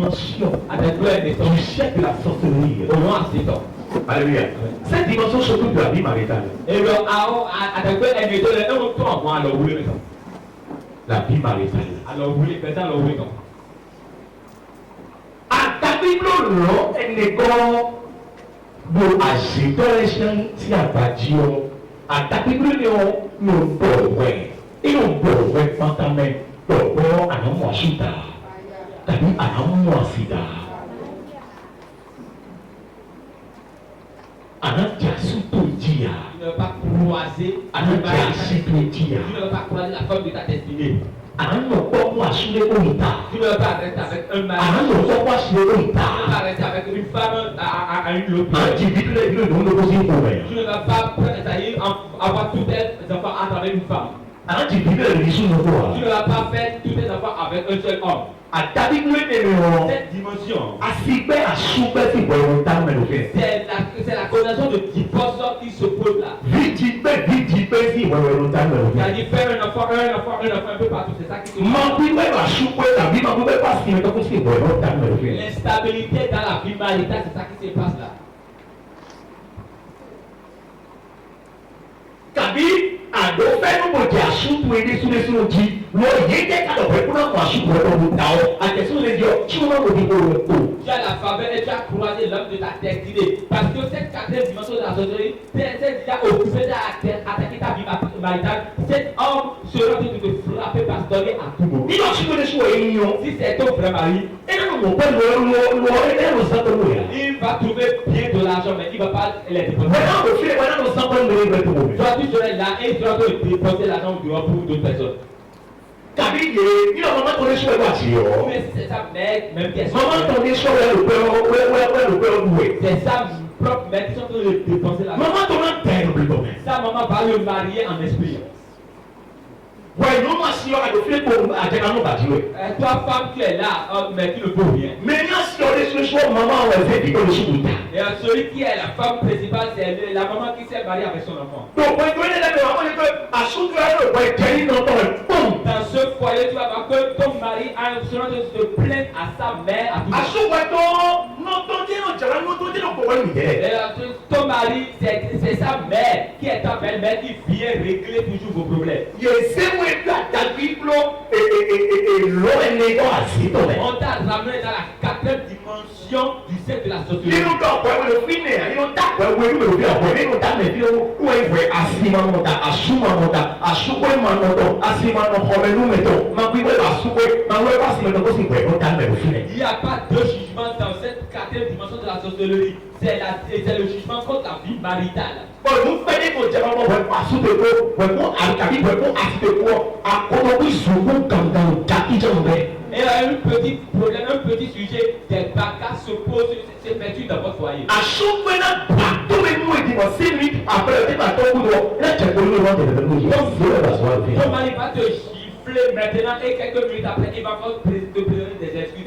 dimension du siècle de la sorcellerie. Alléluia. Cette dimension s'occupe de la vie maritale. La vie maritale. Bible elle n'est pas pour agiter si à Badio. À ta Bible nous pouvons et nous pouvons pantamer pour un homme chita. Tabi un homme sida. Tu ne veux pas croiser tu ne veux pas croiser la femme de ta destinée. Tu ne veux pas rester avec un mari. Tu ne veux pas rester avec une femme à une autre. Tu ne vas pas avoir tous tes enfants à travers une femme. Tu ne vas pas faire tous tes enfants avec un seul homme. Cette dimension, c'est la connaissance de divorce qui se pose là. C'est-à-dire faire un enfant un peu partout, c'est ça qui se passe. L'instabilité dans la vie maritale, c'est ça qui se passe là. Tu as la faveur et tu as croisé l'homme de ta destinée. Parce que cette quatrième dimension de la sorcellerie, c'est déjà occupé d'attaquer ta vie maritale. Cet homme sera en train de te frapper par donner à tout moment. Si c'est ton vrai mari, il va trouver bien de l'argent, mais il ne va pas les dépenser. Toi, tu serais là et tu vas dépenser l'argent dehors pour d'autres personnes. Mais c'est sa mère, même qui est c'est sa propre mère qui sont en train de dépenser l'argent. Sa maman va le marier en esprit. Toi, femme, tu es là, mais tu ne peux rien. Et celui qui est la femme principale, c'est la maman qui s'est mariée avec son enfant. Dans ce foyer, tu vas voir que ton mari a un soin de se plaindre à sa mère. Ton mari, c'est sa mère qui est ta belle-mère qui vient régler toujours vos problèmes. On t'a ramené dans la quatrième dimension du cercle de la société. Il n'y a pas de jugement dans cette quatrième dimension de la sorcellerie. C'est le jugement contre la vie maritale. Et un petit problème, un petit sujet, des bagarres se posent, c'est perdu dans votre foyer. Ton mari va te gifler maintenant et quelques minutes après, il va te présenter des excuses.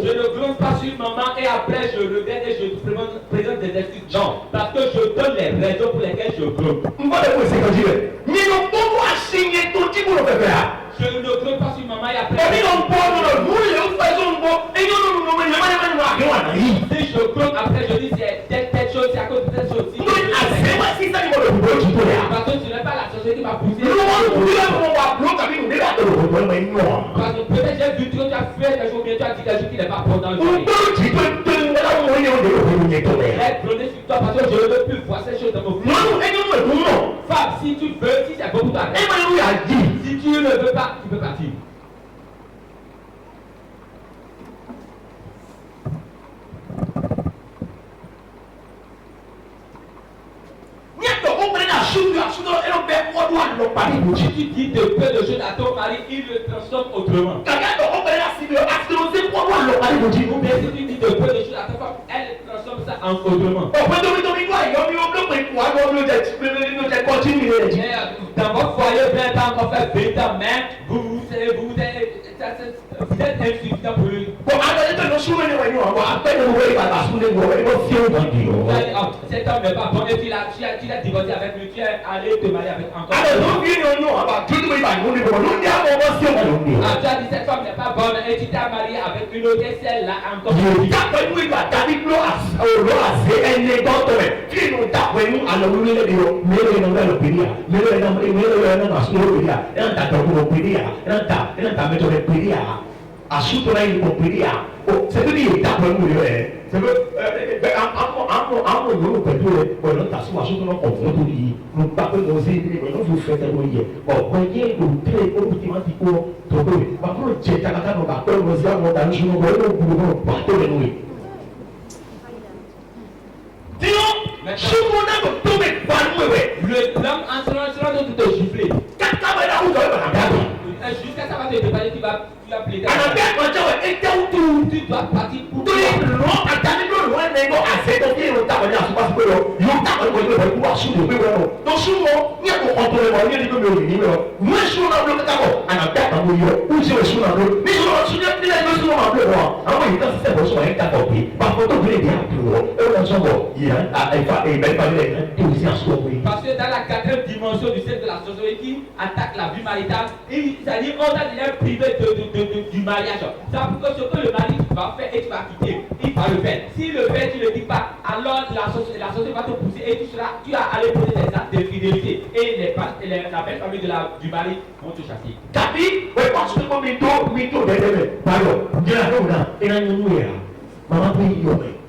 Je ne gronde pas sur maman et après je regrette et je présente des excuses. Non, parce que je donne les raisons pour lesquelles je gronde. Je ne gronde pas sur maman et après. Si je gronde après, je dis c'est telle chose, c'est à cause de telle chose. Parce que ce n'est pas la société qui m'a poussé. Parce que peut-être j'ai vu que tu as fait quelque chose, bien tu as dit quelque chose qui n'est pas bon dans le foyer. J'ai grondé sur toi parce que je ne veux plus voir ces choses dans mon foyer. Femme, si tu veux, si c'est bon pour toi, si tu ne veux pas, tu peux partir. Si tu dis de peu de choses à ton mari, il le transforme autrement. Mais si tu dis de peu de choses à ta femme, elle transforme ça en autrement. Dans votre foyer, vous êtes encore fait 20 ans, mais vous êtes insuffisant pour lui. cet homme n'est pas bon et tu l'as divorcé avec lui, tu es allé te marier avec encore. Tu as dit cette femme n'est pas bonne et tu t'es marié avec une autre et celle-là encore. C'est-à-dire c'est que l'homme en sera de te gifler. Jusqu'à ça va te préparer, tu vas plaider. Tu dois partir pour toi. Parce que dans la quatrième dimension du cercle de la sorcellerie qui attaque la vie maritale, c'est-à-dire on a déjà privé du mariage. C'est pour que ce que le mari va faire et tu vas quitter, il va le faire. Si le fait, tu ne le dis pas, alors la société va te pousser et tu as allé poser des actes d'infidélité. Et la belle famille du mari vont te chasser.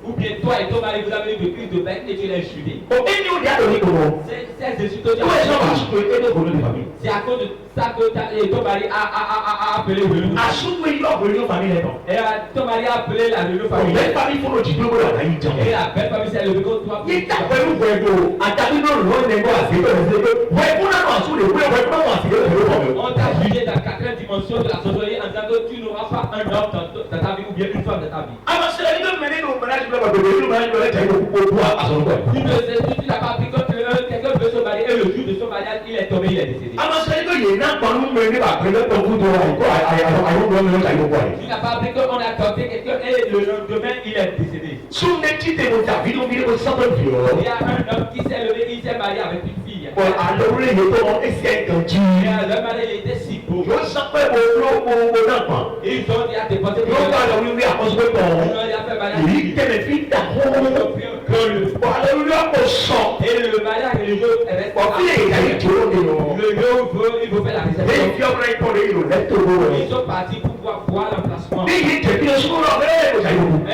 Ou bien toi et ton mari, vous avez vécu de bête et tu l'as insulté. C'est à cause de ça que ton mari a appelé le loup. Et ton mari a appelé la loup famille. Et la belle famille s'est levée contre toi. On t'a jugé dans la quatrième dimension de la sorcellerie en disant que tu n'auras pas un homme dans ta vie ou bien une femme dans ta vie. Tu n'as pas appris que quelqu'un veut se marier et le jour de son mariage, il est tombé, il est décédé. Tu n'as pas appris qu'on a tenté quelqu'un et le lendemain, il est décédé. Il y a un homme qui s'est levé, il s'est marié avec une fille. Et le mariage était si beau. Ils ont dit à tes potes, ils ont dit à faire mariage. Et le mariage religieux est le jour il veut faire la réception. Ils sont partis pour pouvoir voir l'emplacement. Et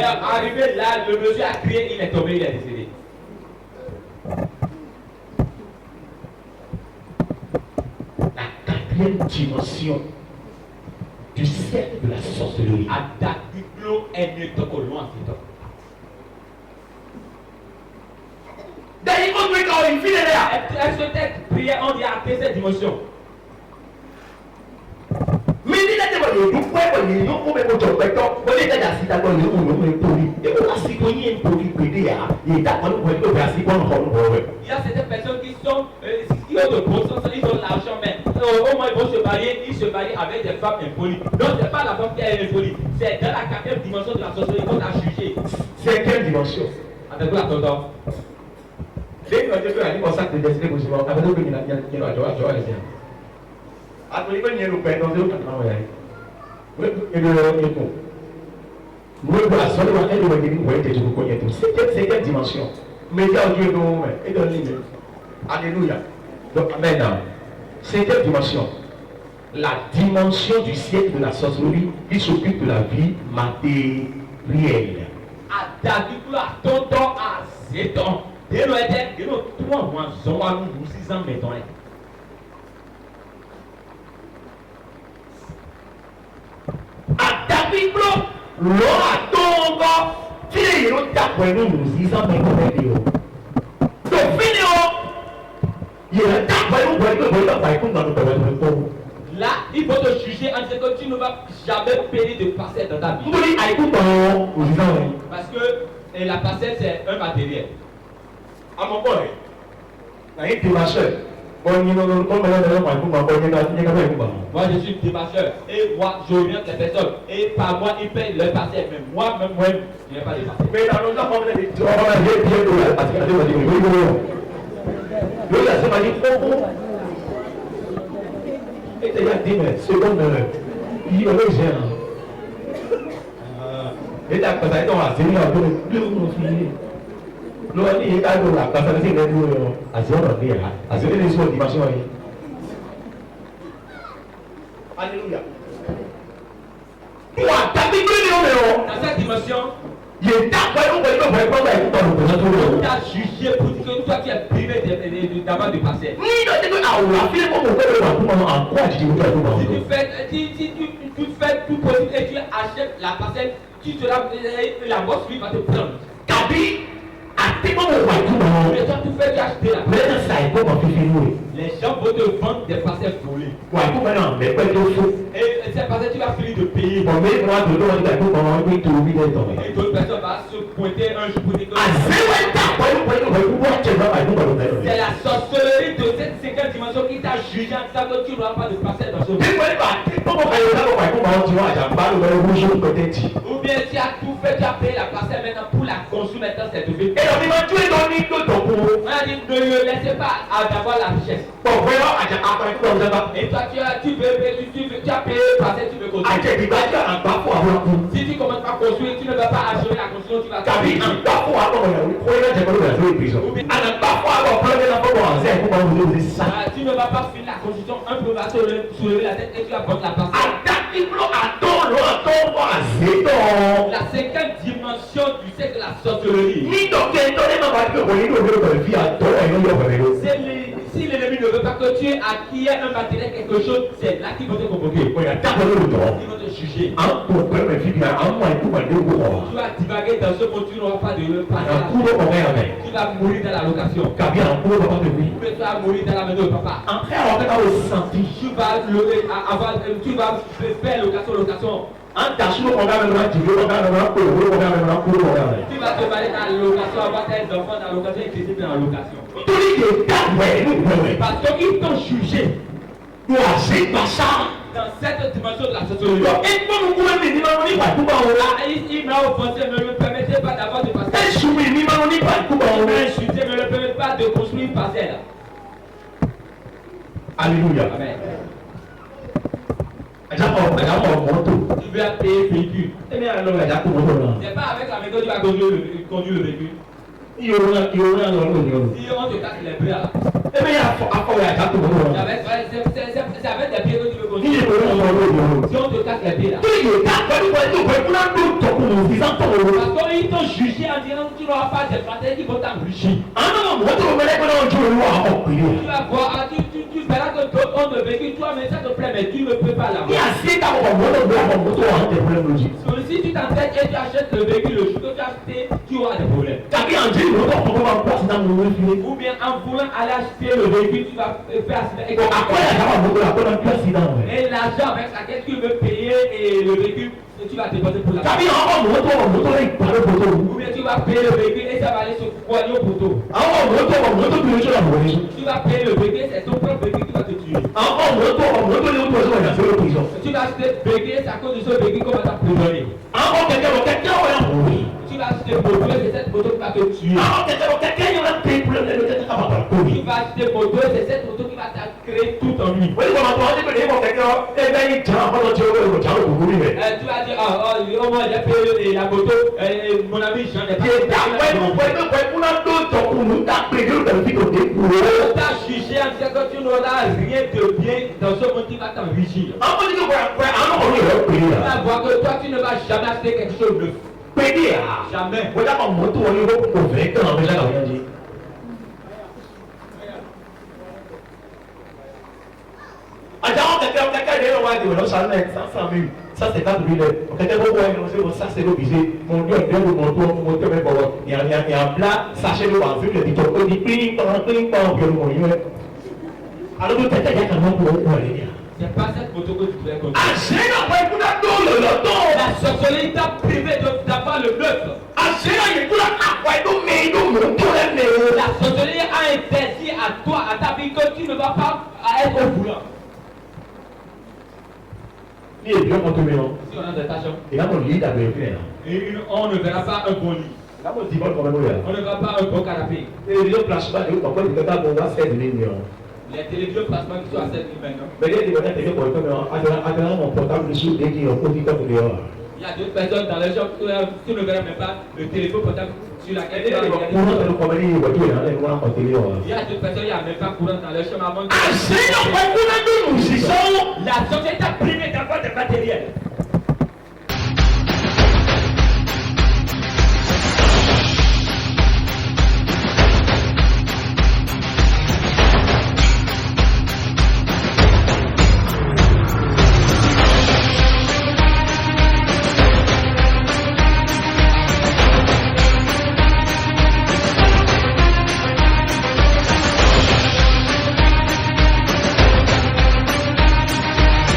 arrivé là, le monsieur a crié, il est tombé, il est décédé. La quatrième dimension du cercle de la sorcellerie. Est-ce que cette prière, on dit à cette dimension? Il y a certaines personnes qui ont de gros sens, ils ont l'argent, mais au moins ils vont se marier, ils se marient avec des femmes impolies. Donc c'est pas la femme qui est impolie, c'est dans la quatrième dimension de la sorcellerie qu'on a jugé. C'est quelle dimension? Avec la tonton. C'est une question à dire pour ça que des décidés pour ce moment. Avec nous, il y a c'est quelle dimension? Alléluia. Donc, amen. C'est quelle dimension? La dimension du siècle de la sorcellerie qui s'occupe de la vie matérielle. Là, il faut te juger en disant que tu ne vas jamais payer de parcelle dans ta vie. Parce que la parcelle, c'est un matériel. À mon boy, il y a une dimension. Moi, je suis dépasseur. Et moi, j'oriente les personnes. Et par moi, ils payent leur parcelle. Mais moi-même, je n'ai pas de parcelle. Mais dans nos enfants, Alléluia. Dans cette dimension, Il t'a jugé pour dire que toi tu as privé d'avoir de parcelles. Si tu fais tout possible et tu achètes la parcelle, tu seras la mort suivie va te prendre. Mais toi tu fais tu acheter la parcelle. Les gens vont te vendre des parcelles volées. Et ces parcelles tu vas finir de payer. Et d'autres personnes vont se pointer un jour pour dire que c'est la sorcellerie de cette cinquième dimension qui t'a jugé en disant que tu n'auras pas de parcelle dans ce monde. Ou bien tu as tout fait, tu as payé la parcelle maintenant pour la construire, maintenant c'est devenu. On a dit ne le laissez pas d'avoir la richesse. Et toi tu as payé parcelle, tu veux construire. Si tu commences à construire, tu ne vas pas achever la construction, tu vas tu ne vas pas finir la construction, un peu va se soulever la tête et tu vas prendre la parcelle. La cinquième dimension du siècle de la sorcellerie. Si l'ennemi ne veut pas que tu acquiers un matériel, quelque chose, c'est là qu'il va te convoquer. Ils vont te juger. Tu vas divaguer dans ce monde, tu n'auras pas de parcelle. Tu vas mourir dans la location. Tu vas mourir dans la maison de papa. Tu vas faire location. Tu vas te marier dans la location, avoir tes enfants dans la location et tes dans la location. Parce qu'ils t'ont jugé dans cette dimension de la sorcellerie. Il m'a offensé, ne me permettez pas d'avoir de parcelle. Il m'a insulté, ne me permettez pas de construire une parcelle. Alléluia. Amen. Tu veux payer véhicule. C'est pas avec la méthode que tu vas conduire le véhicule. Si on te casse les bras là. C'est avec des pieds que tu veux conduire. Si on te casse les pieds là. Parce qu'ils t'ont jugé en disant que tu n'auras pas de partenaires qui vont t'enrichir. Tu vas voir, tu verras que d'autres ont de véhicule, toi mais ça te plaît, mais tu ne peux pas l'avoir. Si tu t'entêtes et tu achètes le véhicule, le jour que tu as acheté, tu auras des problèmes. Ou bien en voulant aller acheter le véhicule, tu vas faire accident. Et l'argent avec laquelle tu veux payer et le véhicule, tu vas dépenser pour la ou bien tu vas payer le véhicule et ça va aller se coigner au poteau. Tu vas payer le véhicule, c'est ton propre véhicule qui va te tuer. Tu vas acheter le véhicule, c'est à cause de ce véhicule qu'on va t'emprisonner. Tu vas acheter le moto, c'est cette moto qui va te tuer. Tu vas acheter le moto, c'est cette moto qui va créer tout en lui. Tu vas dire, au moins j'ai payé la moto, mon ami Jean n'est pas. On t'a jugé en disant que tu n'auras rien de bien dans ce monde qui va t'enrichir. Tu vas voir que toi tu ne vas jamais acheter quelque chose de neuf. Jamais. Ça c'est pas brûlé. Ça c'est obligé. Mon Dieu, il y a un plat, sachez le en vue, le dit alors vous t'es c'est pas cette moto que tu voulais conduire. La sorcellerie t'a privé d'avoir le neuf. La sorcellerie a interdit à toi, à ta vie, que tu ne vas pas être au boulot. Si on a des tâches, on ne verra pas un bon lit. On ne verra pas un bon canapé. Les télévisions placement qui sont à 7 000 maintenant. Il y a d'autres personnes dans les gens qui ne verront même pas le téléphone portable sur laquelle il y a d'autres personnes, il n'y a même pas courant dans les chambres avant que... La société a privé d'avoir des matériels.